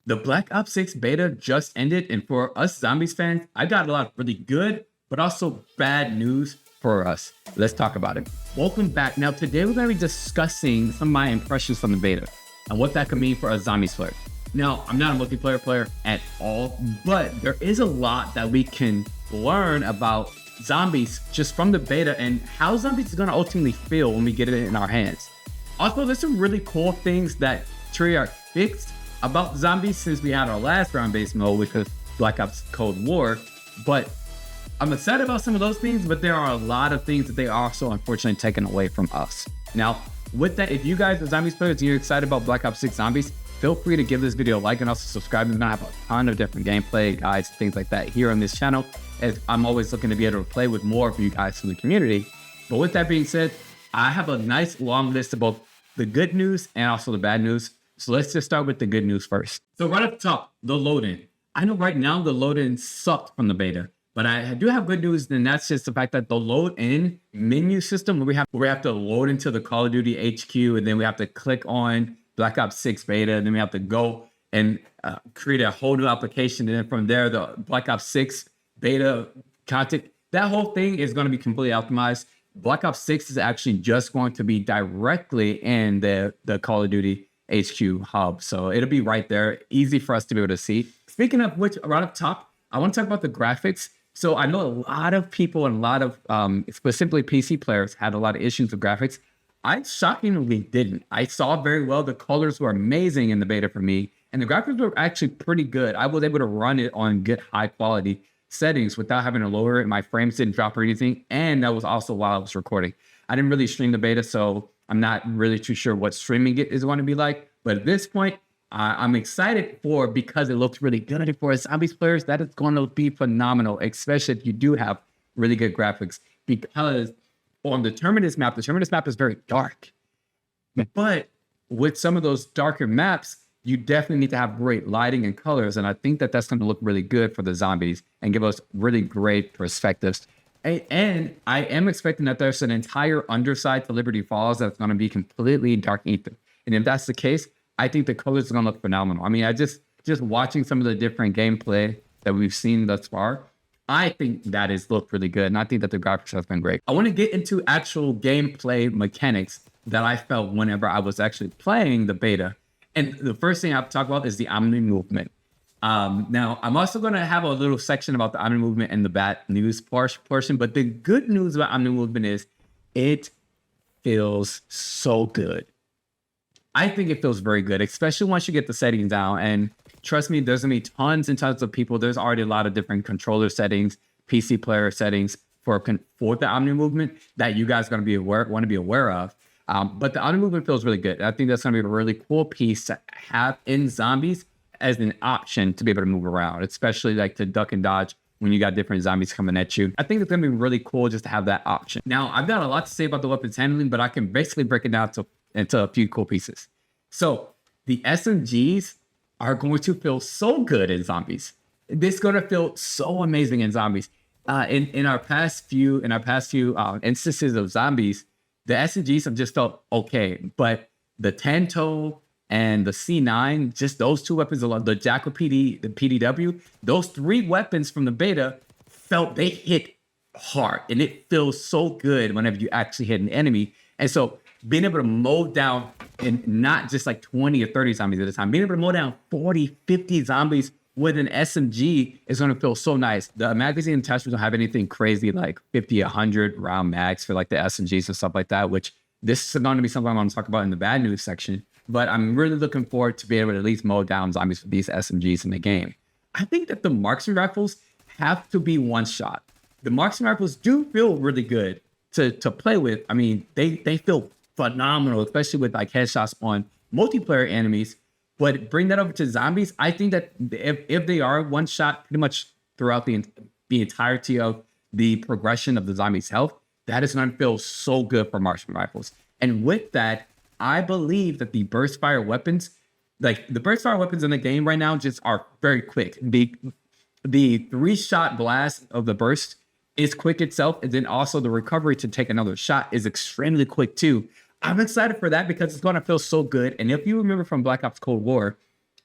The Black Ops 6 beta just ended, and for us Zombies fans, I got a lot of really good, but also bad news for us. Let's talk about it. Welcome back. Now, today we're going to be discussing some of my impressions from the beta and what that could mean for a Zombies player. Now, I'm not a multiplayer player at all, but there is a lot that we can learn about Zombies just from the beta and how Zombies is going to ultimately feel when we get it in our hands. Also, there's some really cool things that Treyarch fixed about Zombies since we had our last round-based mode, which was Black Ops Cold War. But I'm excited about some of those things, but there are a lot of things that they also unfortunately taken away from us. Now, with that, if you guys are Zombies players and you're excited about Black Ops 6 Zombies, feel free to give this video a like and also subscribe. We're gonna have a ton of different gameplay guides, things like that here on this channel, as I'm always looking to be able to play with more of you guys from the community. But with that being said, I have a nice long list of both the good news and also the bad news. So let's just start with the good news first. So right up top, the load-in. I know right now the load-in sucked from the beta, but I do have good news, and that's just the fact that the load-in menu system, where we have to load into the Call of Duty HQ, and then we have to click on Black Ops 6 beta, and then we have to go and create a whole new application, and then from there, the Black Ops 6 beta content, that whole thing is going to be completely optimized. Black Ops 6 is actually just going to be directly in the Call of Duty HQ hub. So it'll be right there, easy for us to be able to see. Speaking of which, right up top, I want to talk about the graphics. So I know a lot of people and a lot of specifically PC players had a lot of issues with graphics. I shockingly didn't. I saw very well. The colors were amazing in the beta for me, and the graphics were actually pretty good. I was able to run it on good high quality settings without having to lower it. My frames didn't drop or anything, and that was also while I was recording. I didn't really stream the beta, so I'm not really too sure what streaming it is going to be like. But at this point, I'm excited because it looks really good for Zombies players. That is going to be phenomenal, especially if you do have really good graphics. Because on the Terminus map is very dark. But with some of those darker maps, you definitely need to have great lighting and colors. And I think that that's going to look really good for the Zombies and give us really great perspectives. And I am expecting that there's an entire underside to Liberty Falls that's going to be completely dark ether. And if that's the case, I think the colors are going to look phenomenal. I mean, I just watching some of the different gameplay that we've seen thus far, I think that has looked really good. And I think that the graphics have been great. I want to get into actual gameplay mechanics that I felt whenever I was actually playing the beta. And the first thing I have to talk about is the Omnimovement. Now, I'm also going to have a little section about the Omnimovement and the bad news portion, but the good news about Omnimovement is it feels so good. I think it feels very good, especially once you get the settings down. And trust me, there's going to be tons and tons of people. There's already a lot of different controller settings, PC player settings for the Omnimovement that you guys are going to want to be aware of. But the Omnimovement feels really good. I think that's going to be a really cool piece to have in Zombies as an option to be able to move around, especially like to duck and dodge when you got different zombies coming at you. I think it's going to be really cool just to have that option. Now, I've got a lot to say about the weapons handling, but I can basically break it down into a few cool pieces. So the SMGs are going to feel so good in Zombies. This is going to feel so amazing in Zombies. In our past few instances of Zombies, the SMGs have just felt okay, but the Tanto and the C9, just those two weapons alone, the Jackal PD, the PDW, those three weapons from the beta they hit hard, and it feels so good whenever you actually hit an enemy. And so being able to mow down, and not just like 20 or 30 zombies at a time, being able to mow down 40, 50 zombies with an SMG is going to feel so nice. The magazine attachments don't have anything crazy like 50, 100 round mags for like the SMGs and stuff like that, which this is going to be something I'm going to talk about in the bad news section. But I'm really looking forward to be able to at least mow down zombies with these SMGs in the game. I think that the marksman rifles have to be one shot. The marksman rifles do feel really good to play with. I mean, they feel phenomenal, especially with like headshots on multiplayer enemies. But bring that over to Zombies, I think that if they are one shot pretty much throughout the entirety of the progression of the Zombies' health, that is going to feel so good for marksman rifles. And with that, I believe that the burst fire weapons, like the burst fire weapons in the game right now, just are very quick. The 3-shot blast of the burst is quick itself, and then also the recovery to take another shot is extremely quick too. I'm excited for that because it's going to feel so good. And if you remember from Black Ops Cold War,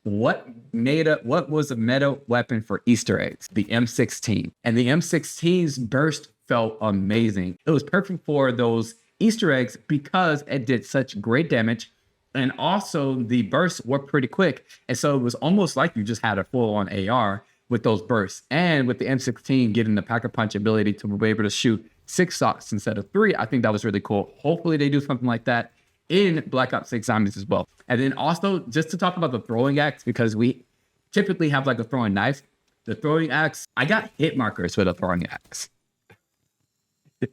what was a meta weapon for Easter eggs? The M16. And the M16's burst felt amazing. It was perfect for those Easter eggs because it did such great damage. And also the bursts were pretty quick. And so it was almost like you just had a full-on AR with those bursts. And with the M16 getting the pack-a-punch ability to be able to shoot 6 shots instead of 3, I think that was really cool. Hopefully they do something like that in Black Ops 6 Zombies as well. And then also, just to talk about the throwing axe, because we typically have like a throwing knife. The throwing axe, I got hit markers with a throwing axe.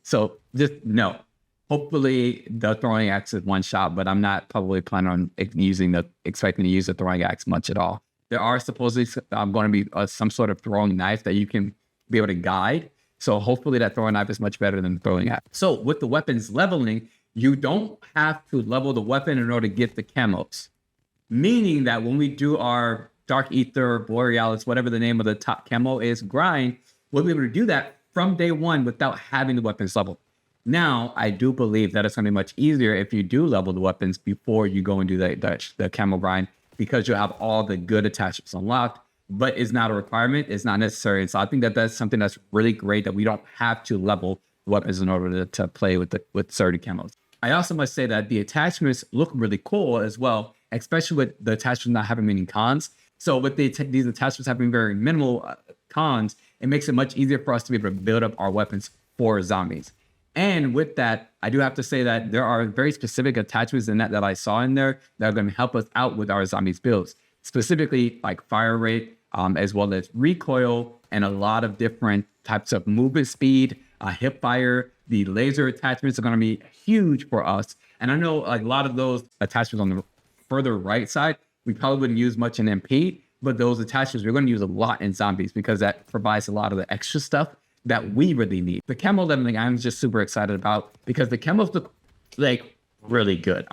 So just no. Hopefully the throwing axe is one shot, but I'm not probably planning on expecting to use the throwing axe much at all. There are supposedly going to be some sort of throwing knife that you can be able to guide. So hopefully that throwing knife is much better than the throwing axe. So with the weapons leveling, you don't have to level the weapon in order to get the camos. Meaning that when we do our Dark Ether, Borealis, whatever the name of the top camo is, grind, we'll be able to do that from day one without having the weapons leveled. Now, I do believe that it's going to be much easier if you do level the weapons before you go and do the camo grind, because you'll have all the good attachments unlocked, but it's not a requirement. It's not necessary. And so I think that that's something that's really great, that we don't have to level weapons in order to play with certain camos. I also must say that the attachments look really cool as well, especially with the attachments not having many cons. So with these attachments having very minimal cons, it makes it much easier for us to be able to build up our weapons for zombies. And with that, I do have to say that there are very specific attachments in that I saw in there that are going to help us out with our zombies builds, specifically like fire rate, as well as recoil, and a lot of different types of movement speed, hip fire. The laser attachments are going to be huge for us. And I know like a lot of those attachments on the further right side, we probably wouldn't use much in MP, but those attachments we're going to use a lot in zombies because that provides a lot of the extra stuff that we really need. The camo leveling, I'm just super excited about because the camos look like really good.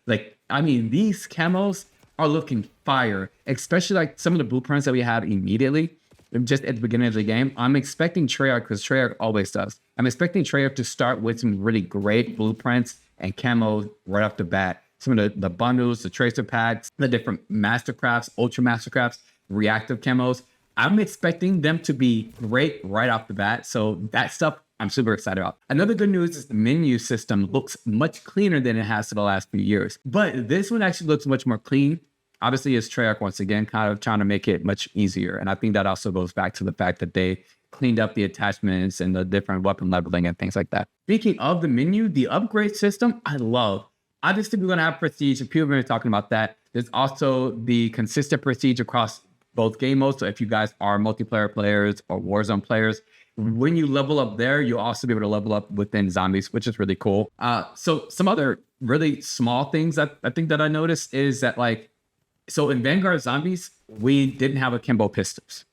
These camos are looking fire, especially like some of the blueprints that we have immediately, just at the beginning of the game. I'm expecting Treyarch, because Treyarch always does. I'm expecting Treyarch to start with some really great blueprints and camos right off the bat. Some of the bundles, the tracer packs, the different mastercrafts, ultra mastercrafts, reactive camos. I'm expecting them to be great right off the bat. So that stuff I'm super excited about. Another good news is the menu system looks much cleaner than it has for the last few years. But this one actually looks much more clean. Obviously, it's Treyarch once again, kind of trying to make it much easier. And I think that also goes back to the fact that they cleaned up the attachments and the different weapon leveling and things like that. Speaking of the menu, the upgrade system, I love. Obviously, we're going to have prestige, and people have been talking about that. There's also the consistent prestige across both game modes. So if you guys are multiplayer players or Warzone players, when you level up there, you'll also be able to level up within zombies, which is really cool. So some other really small things that I think that I noticed is that so in Vanguard Zombies, we didn't have Akimbo Pistols.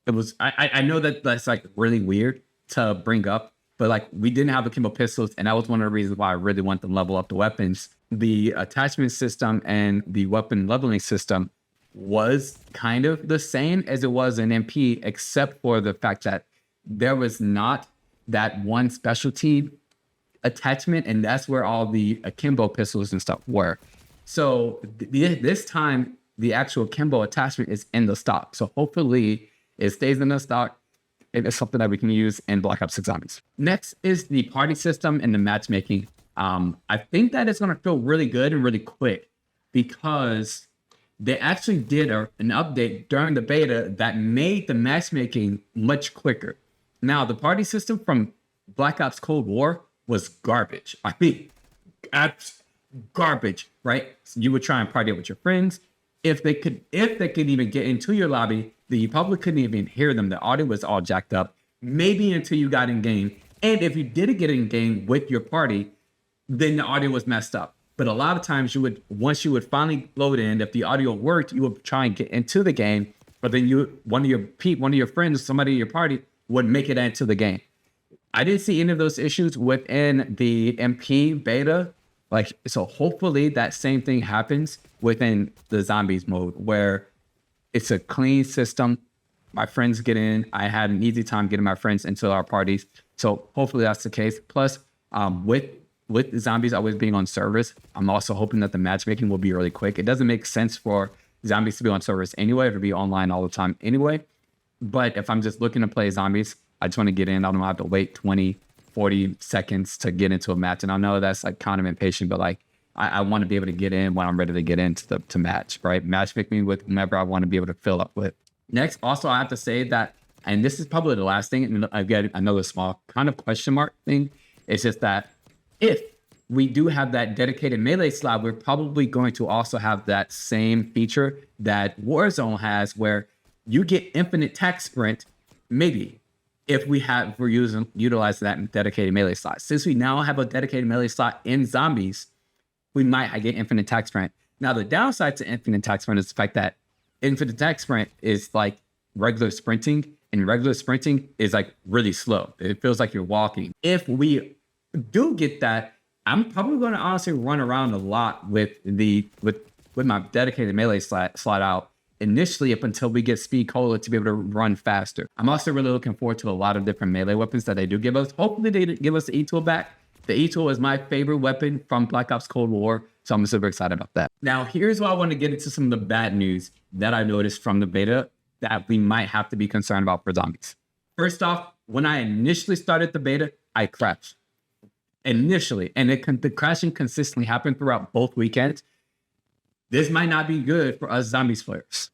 It was, I know that that's like really weird to bring up, but we didn't have Akimbo Pistols, and that was one of the reasons why I really want to level up the weapons. The attachment system and the weapon leveling system was kind of the same as it was in MP, except for the fact that there was not that one specialty attachment, and that's where all the Akimbo pistols and stuff were. So this time, the actual Akimbo attachment is in the stock. So hopefully it stays in the stock. It is something that we can use in Black Ops 6 Zombies. Next is the party system and the matchmaking. I think that it's going to feel really good and really quick because they actually did an update during the beta that made the matchmaking much quicker. Now, the party system from Black Ops Cold War was garbage. I mean, garbage, right? So you would try and party with your friends. If they could even get into your lobby, you probably couldn't even hear them. The audio was all jacked up, maybe until you got in game. And if you did get in game with your party, then the audio was messed up. But a lot of times once you would finally load in, if the audio worked, you would try and get into the game. But then one of your friends, somebody in your party would make it into the game. I didn't see any of those issues within the MP beta. So hopefully that same thing happens within the zombies mode where it's a clean system. My friends get in. I had an easy time getting my friends into our parties. So hopefully that's the case. Plus, with zombies always being on servers, I'm also hoping that the matchmaking will be really quick. It doesn't make sense for zombies to be on servers anyway, to be online all the time anyway. But if I'm just looking to play zombies, I just want to get in. I don't have to wait 20, 40 seconds to get into a match. And I know that's like kind of impatient, but like I want to be able to get in when I'm ready to get into to match, right? Matchmake me with whomever I want to be able to fill up with. Next, also, I have to say that, and this is probably the last thing, and again, another small kind of question mark thing. It's just that if we do have that dedicated melee slot, we're probably going to also have that same feature that Warzone has, where you get infinite Tac Sprint, maybe, if we're utilize that dedicated melee slot. Since we now have a dedicated melee slot in zombies, we might get infinite Tac Sprint. Now, the downside to infinite Tac Sprint is the fact that infinite Tac Sprint is like regular sprinting, and regular sprinting is like really slow. It feels like you're walking. If we do get that, I'm probably going to honestly run around a lot with my dedicated melee slot out initially, up until we get speed cola to be able to run faster. I'm also really looking forward to a lot of different melee weapons that they do give us. Hopefully they give us the E-tool back. The E-tool is my favorite weapon from Black Ops Cold War, so I'm super excited about that. Now, here's why I want to get into some of the bad news that I noticed from the beta that we might have to be concerned about for zombies. First off, when I initially started the beta, I crashed. Initially, and the crashing consistently happened throughout both weekends. This might not be good for us zombies players.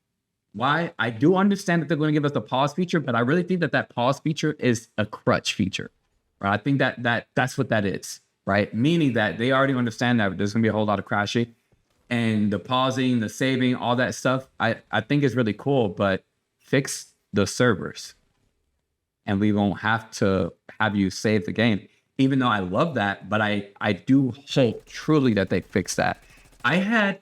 Why? I do understand that they're going to give us the pause feature, but I really think that pause feature is a crutch feature. Right? I think that's what that is, right? Meaning that they already understand that there's going to be a whole lot of crashing, and the pausing, the saving, all that stuff, I think is really cool, but fix the servers. And we won't have to have you save the game. Even though I love that, but I do hope truly that they fix that. I had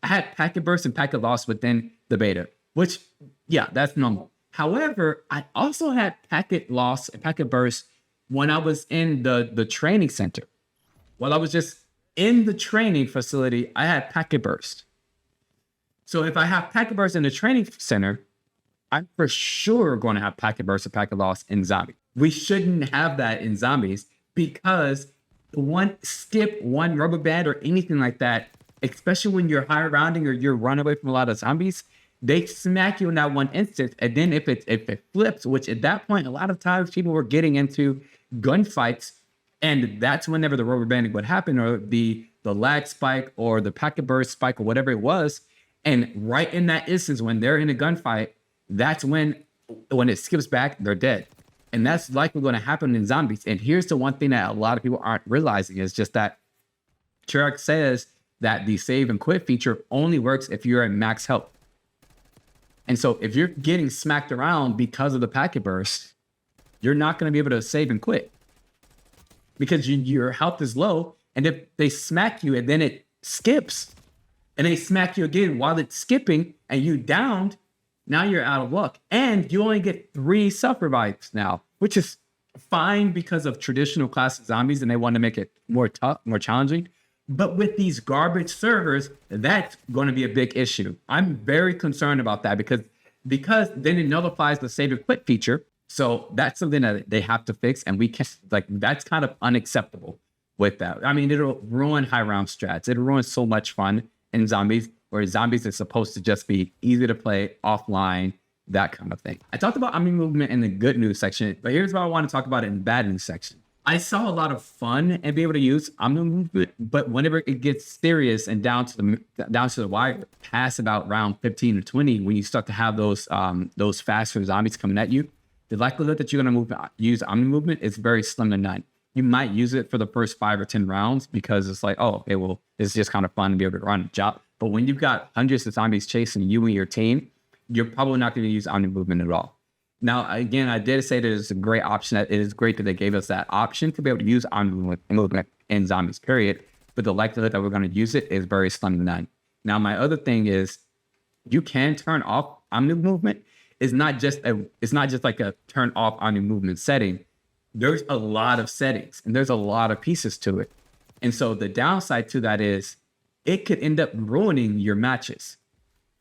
packet burst and packet loss within the beta, which, yeah, that's normal. However, I also had packet loss and packet burst when I was in the training center. While I was just in the training facility, I had packet burst. So if I have packet burst in the training center, I'm for sure going to have packet burst and packet loss in zombies. We shouldn't have that in zombies, because one skip, one rubber band, or anything like that, especially when you're high rounding or you're running away from a lot of zombies, they smack you in that one instance. And then if it flips, which at that point, a lot of times people were getting into gunfights, and that's whenever the rubber banding would happen, or the lag spike or the packet burst spike or whatever it was. And right in that instance, when they're in a gunfight, that's when it skips back, they're dead. And that's likely going to happen in zombies. And here's the one thing that a lot of people aren't realizing, is just that Treyarch says that the save and quit feature only works if you're at max health. And so if you're getting smacked around because of the packet burst, you're not going to be able to save and quit, because your health is low. And if they smack you and then it skips, and they smack you again while it's skipping and you downed, now you're out of luck. And you only get 3 self-revives now, which is fine because of traditional classic zombies and they want to make it more tough, more challenging. But with these garbage servers, that's going to be a big issue. I'm very concerned about that, because then it nullifies the save and quit feature. So that's something that they have to fix, and we can't, like, that's kind of unacceptable with that. I mean, it'll ruin high round strats. It'll ruin so much fun in zombies, where zombies is supposed to just be easy to play offline, that kind of thing. I talked about Omnimovement in the good news section, but here's what I want to talk about in the bad news section. I saw a lot of fun and be able to use Omnimovement, but whenever it gets serious and down to the wire, past about round 15 or 20, when you start to have those faster zombies coming at you, the likelihood that you're going to use Omnimovement is very slim to none. You might use it for the first 5 or 10 rounds because it's like, oh, okay, well, it's just kind of fun to be able to run a job. But when you've got hundreds of zombies chasing you and your team, you're probably not going to use Omnimovement at all. Now, again, I did say that it's a great option. That it is great that they gave us that option to be able to use Omnimovement in zombies, period. But the likelihood that we're going to use it is very slim to none. Now, my other thing is, you can turn off Omnimovement. It's not just like a turn off Omnimovement setting. There's a lot of settings and there's a lot of pieces to it. And so the downside to that is it could end up ruining your matches.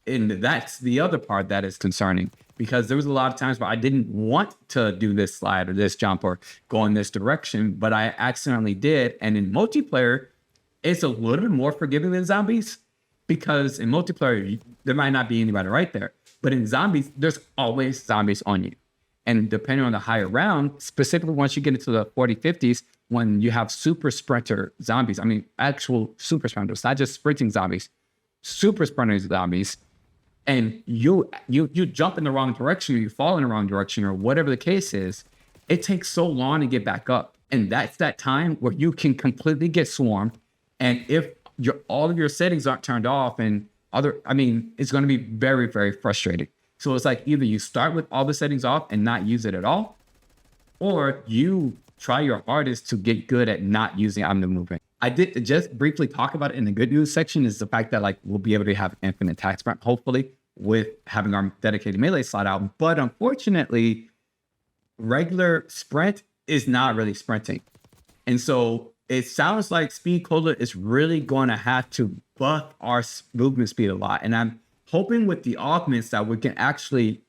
And that's the other part that is concerning, because there was a lot of times where I didn't want to do this slide or this jump or go in this direction, but I accidentally did. And in multiplayer, it's a little bit more forgiving than zombies, because in multiplayer, there might not be anybody right there. But in zombies, there's always zombies on you. And depending on the higher round, specifically once you get into the 40, 50s, when you have super sprinter zombies, I mean, actual super sprinters, not just sprinting zombies, super sprinter zombies, and you jump in the wrong direction, or you fall in the wrong direction, or whatever the case is, it takes so long to get back up. And that's that time where you can completely get swarmed. And if all of your settings aren't turned off and it's going to be very, very frustrating. So it's like either you start with all the settings off and not use it at all, or you try your hardest to get good at not using Omnimovement. I did just briefly talk about it in the good news section, is the fact that like we'll be able to have infinite Tac Sprint, hopefully, with having our dedicated melee slot out. But unfortunately, regular sprint is not really sprinting. And so it sounds like Speed Cola is really going to have to buff our movement speed a lot. And I'm hoping with the augments that we can actually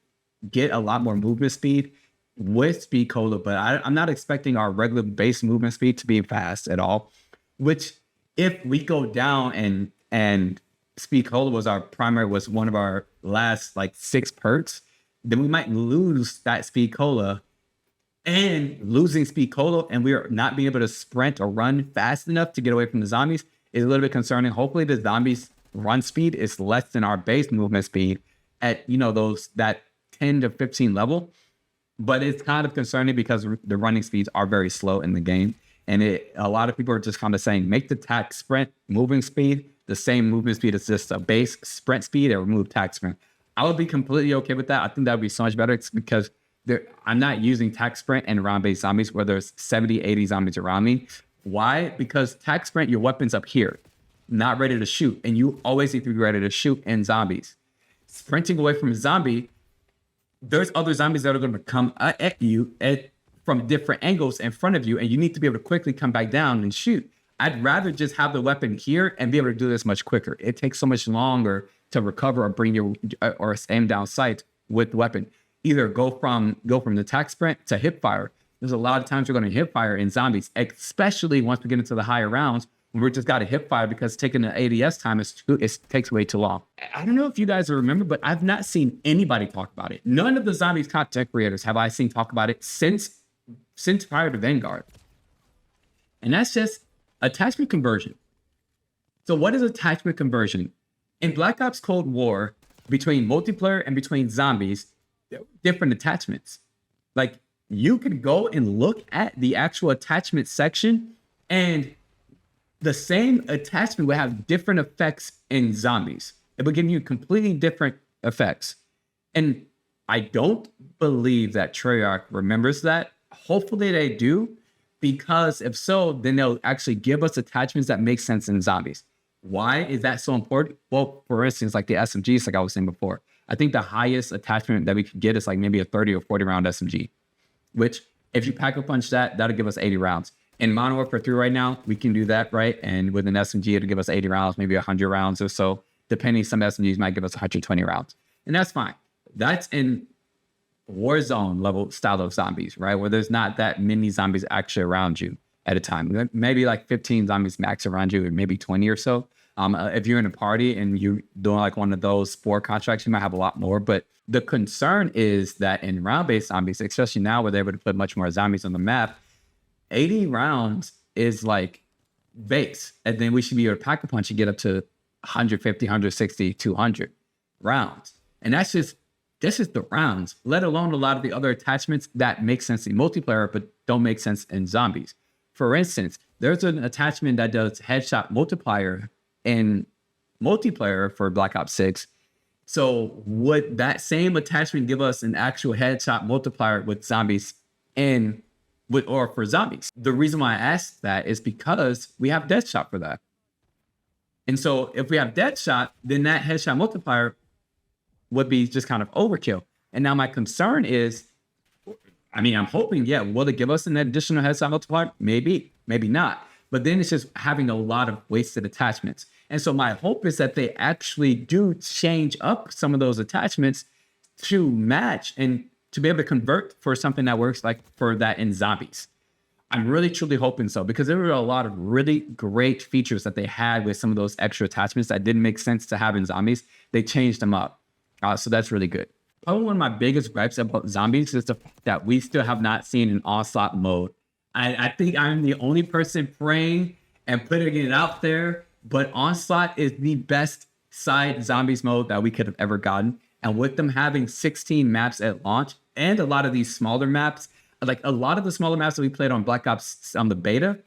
get a lot more movement speed with Speed Cola, but I'm not expecting our regular base movement speed to be fast at all. Which, if we go down and Speed Cola was one of our last like 6 perks, then we might lose that Speed Cola. And losing Speed Cola and we are not being able to sprint or run fast enough to get away from the zombies is a little bit concerning. Hopefully the zombies run speed is less than our base movement speed at, that 10 to 15 level. But it's kind of concerning because the running speeds are very slow in the game. And a lot of people are just kind of saying, make the Tac Sprint moving speed the same movement speed as just a base sprint speed and remove Tac Sprint. I would be completely okay with that. I think that would be so much better because I'm not using Tac Sprint and round-based zombies where there's 70, 80 zombies around me. Why? Because Tac Sprint, your weapon's up here, not ready to shoot. And you always need to be ready to shoot in zombies. Sprinting away from a zombie, there's other zombies that are going to come at you from different angles in front of you, and you need to be able to quickly come back down and shoot. I'd rather just have the weapon here and be able to do this much quicker. It takes so much longer to recover or bring or aim down sight with the weapon. Either go from the Tac Sprint to hip fire. There's a lot of times we're going to hip fire in zombies, especially once we get into the higher rounds when we're just got to hip fire because taking the ADS time it takes way too long. I don't know if you guys remember, but I've not seen anybody talk about it. None of the zombies content creators have I seen talk about it since prior to Vanguard. And that's just attachment conversion. So what is attachment conversion? In Black Ops Cold War, between multiplayer and between zombies, different attachments. Like you could go and look at the actual attachment section and the same attachment will have different effects in zombies. It will give you completely different effects. And I don't believe that Treyarch remembers that. Hopefully they do, because if so, then they'll actually give us attachments that make sense in zombies. Why is that so important? Well, for instance, like the SMGs, like I was saying before, I think the highest attachment that we could get is like maybe a 30 or 40 round SMG, which if you pack a punch that'll give us 80 rounds. In Modern Warfare 3 right now, we can do that, right? And with an SMG, it'll give us 80 rounds, maybe 100 rounds or so. Depending, some SMGs might give us 120 rounds. And that's fine. That's in Warzone level style of zombies, right? Where there's not that many zombies actually around you at a time. Maybe like 15 zombies max around you, or maybe 20 or so. If you're in a party and you're doing like one of those sport contracts, you might have a lot more. But the concern is that in round-based zombies, especially now where they're able to put much more zombies on the map, 80 rounds is like base. And then we should be able to pack a punch and get up to 150, 160, 200 rounds. And this is the rounds, let alone a lot of the other attachments that make sense in multiplayer, but don't make sense in zombies. For instance, there's an attachment that does headshot multiplier in multiplayer for Black Ops 6. So would that same attachment give us an actual headshot multiplier with zombies or for zombies? The reason why I asked that is because we have Deadshot for that. And so if we have Deadshot, then that headshot multiplier would be just kind of overkill. And now my concern is, I'm hoping, will it give us an additional headshot multiplier? Maybe, maybe not. But then it's just having a lot of wasted attachments. And so my hope is that they actually do change up some of those attachments to match and to be able to convert for something that works like for that in zombies. I'm really truly hoping so, because there were a lot of really great features that they had with some of those extra attachments that didn't make sense to have in Zombies. They changed them up. So that's really good. Probably one of my biggest gripes about Zombies is the fact that we still have not seen an Onslaught mode. I think I'm the only person praying and putting it out there, but Onslaught is the best side Zombies mode that we could have ever gotten. And with them having 16 maps at launch and a lot of these smaller maps, like a lot of the smaller maps that we played on Black Ops on the beta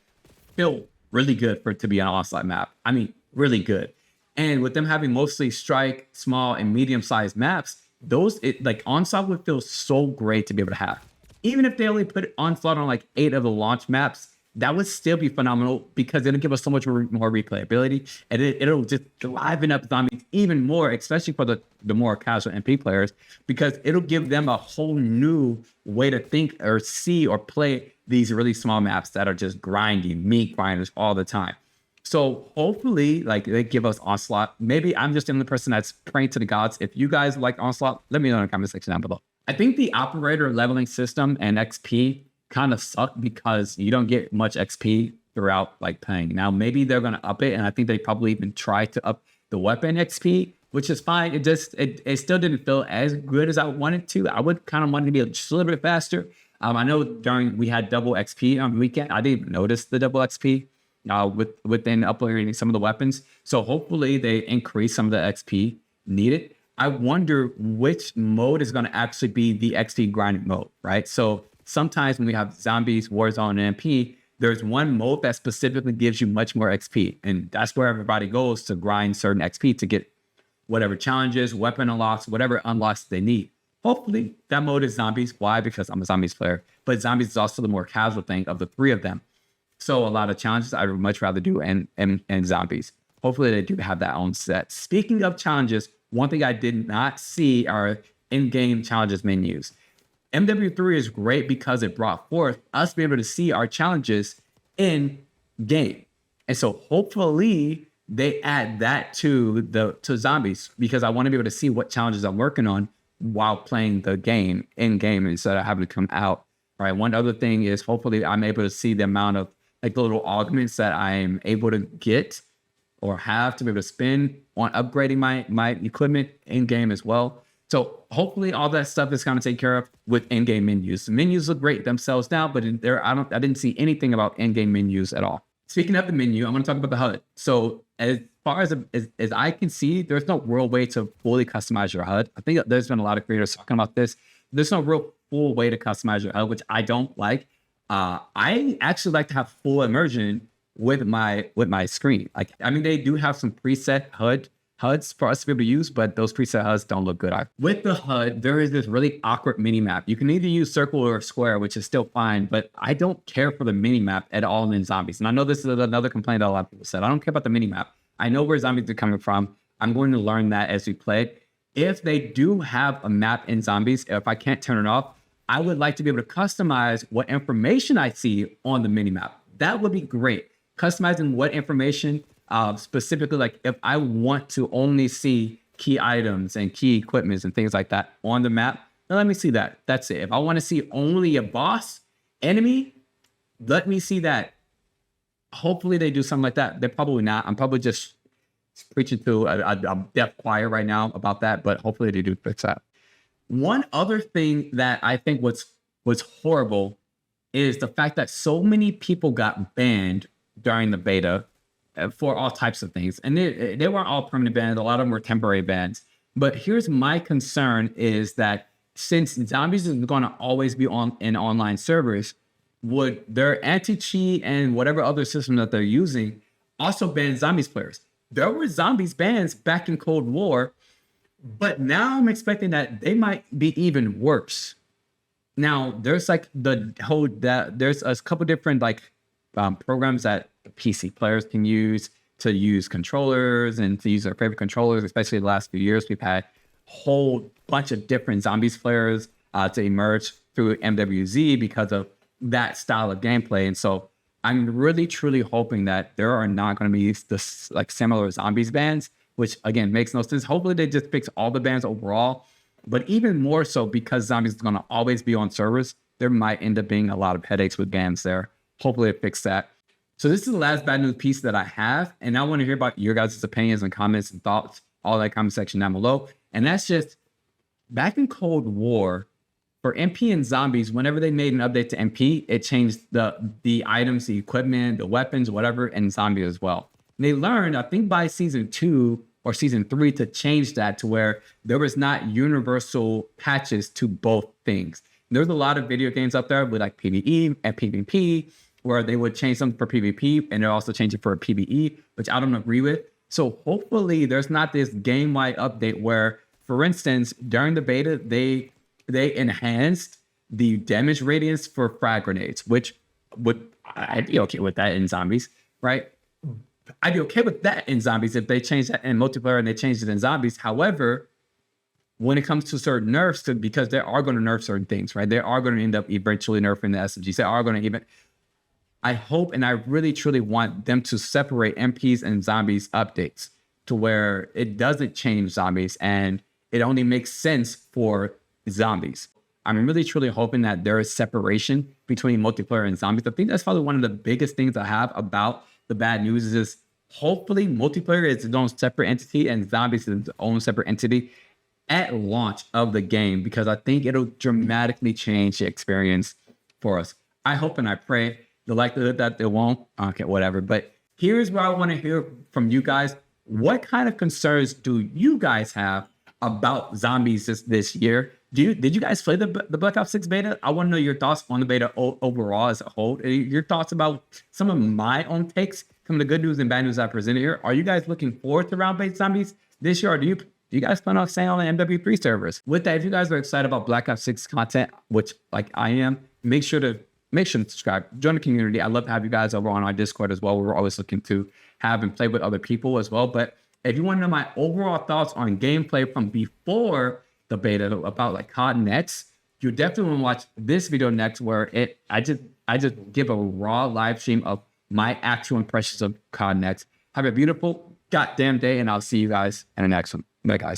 feel really good for it to be an Onslaught map. I mean, really good. And with them having mostly strike, small, and medium-sized maps, like Onslaught would feel so great to be able to have. Even if they only put Onslaught on like 8 of the launch maps, that would still be phenomenal, because it'll give us so much more replayability, and it'll just liven up Zombies even more, especially for the more casual MP players, because it'll give them a whole new way to think or see or play these really small maps that are just grinding, meat grinders all the time. So hopefully, like, they give us Onslaught. Maybe I'm just the only person that's praying to the gods. If you guys like Onslaught, let me know in the comment section down below. I think the operator leveling system and XP kind of suck, because you don't get much XP throughout like playing. Now, maybe they're going to up it, and I think they probably even tried to up the weapon XP, which is fine. It still didn't feel as good as I wanted to. I would kind of want it to be just a little bit faster. I know we had double XP on the weekend. I didn't even notice the double XP within upgrading some of the weapons. So hopefully they increase some of the XP needed. I wonder which mode is going to actually be the XP grinding mode, right? So sometimes when we have Zombies, Warzone, and MP, there's one mode that specifically gives you much more XP. And that's where everybody goes to grind certain XP to get whatever challenges, weapon unlocks, whatever unlocks they need. Hopefully that mode is Zombies. Why? Because I'm a Zombies player. But Zombies is also the more casual thing of the 3 of them. So a lot of challenges I would much rather do and Zombies. Hopefully they do have that own set. Speaking of challenges, one thing I did not see are in-game challenges menus. MW3 is great because it brought forth us being able to see our challenges in game. And so hopefully they add that to Zombies, because I want to be able to see what challenges I'm working on while playing the game in game instead of having to come out. All right. One other thing is hopefully I'm able to see the amount of like the little augments that I am able to get or have to be able to spend on upgrading my equipment in game as well. So hopefully all that stuff is kind of taken care of with in-game menus. The menus look great themselves now, but in there, I didn't see anything about in-game menus at all. Speaking of the menu, I'm going to talk about the HUD. So as far as I can see, there's no real way to fully customize your HUD. I think there's been a lot of creators talking about this. There's no real full way to customize your HUD, which I don't like. I actually like to have full immersion with my screen. Like, I mean, they do have some preset HUDs for us to be able to use, but those preset HUDs don't look good. With the HUD, there is this really awkward mini map. You can either use circle or square, which is still fine, but I don't care for the mini map at all in Zombies. And I know this is another complaint that a lot of people said. I don't care about the mini map. I know where Zombies are coming from. I'm going to learn that as we play. If they do have a map in Zombies, if I can't turn it off, I would like to be able to customize what information I see on the mini map. That would be great. Customizing what information, specifically, like if I want to only see key items and key equipments and things like that on the map, then let me see that. That's it. If I want to see only a boss enemy, let me see that. Hopefully they do something like that. They're probably not. I'm probably just preaching to a deaf choir right now about that, but hopefully they do fix that. One other thing that I think was horrible is the fact that so many people got banned during the beta for all types of things. And they weren't all permanent bans. A lot of them were temporary bans. But here's my concern is that since Zombies is going to always be in online servers, would their anti-cheat and whatever other system that they're using also ban Zombies players? There were Zombies bans back in Cold War, but now I'm expecting that they might be even worse. Now, there's like there's a couple different programs that PC players can use to use controllers and to use their favorite controllers, especially the last few years. We've had a whole bunch of different Zombies players to emerge through MWZ because of that style of gameplay. And so I'm really, truly hoping that there are not going to be this like similar Zombies bans, which again makes no sense. Hopefully they just fix all the bans overall. But even more so because Zombies is going to always be on servers, there might end up being a lot of headaches with bans there. hopefully it fixed that. So this is the last bad news piece that I have. And I want to hear about your guys' opinions and comments and thoughts, all that comment section down below. And that's just back in Cold War, for MP and Zombies, whenever they made an update to MP, it changed the items, the equipment, the weapons, whatever, and Zombie as well. And they learned, I think by season 2 or season 3, to change that to where there was not universal patches to both things. There's a lot of video games up there with like PvE and PvP, where they would change something for PvP and they're also changing for PvE, which I don't agree with. So hopefully there's not this game-wide update where, for instance, during the beta, they enhanced the damage radius for frag grenades, which I'd be okay with that in Zombies, right? I'd be okay with that in Zombies if they changed that in multiplayer and they changed it in Zombies. However, when it comes to certain nerfs, because they are going to nerf certain things, right? They are going to end up eventually nerfing the SMGs. They are going to even... I hope and I really truly want them to separate MPs and Zombies updates to where it doesn't change Zombies and it only makes sense for Zombies. I'm really truly hoping that there is separation between multiplayer and Zombies. I think that's probably one of the biggest things I have about the bad news is hopefully multiplayer is its own separate entity and Zombies is its own separate entity at launch of the game, because I think it'll dramatically change the experience for us. I hope and I pray. The likelihood that they won't, okay, whatever. But here's where I want to hear from you guys. What kind of concerns do you guys have about Zombies this year? Did you guys play the Black Ops 6 beta? I want to know your thoughts on the beta overall as a whole. Your thoughts about some of my own takes, some of the good news and bad news I presented here. Are you guys looking forward to round-based Zombies this year, or do you guys plan on staying on the MW3 servers? With that, if you guys are excited about Black Ops 6 content, which like I am, make sure to subscribe, join the community. I'd love to have you guys over on our Discord as well. We're always looking to have and play with other people as well. But if you want to know my overall thoughts on gameplay from before the beta about like COD next, you definitely want to watch this video next, where I just give a raw live stream of my actual impressions of COD next. Have a beautiful goddamn day, and I'll see you guys in the next one. Bye, guys.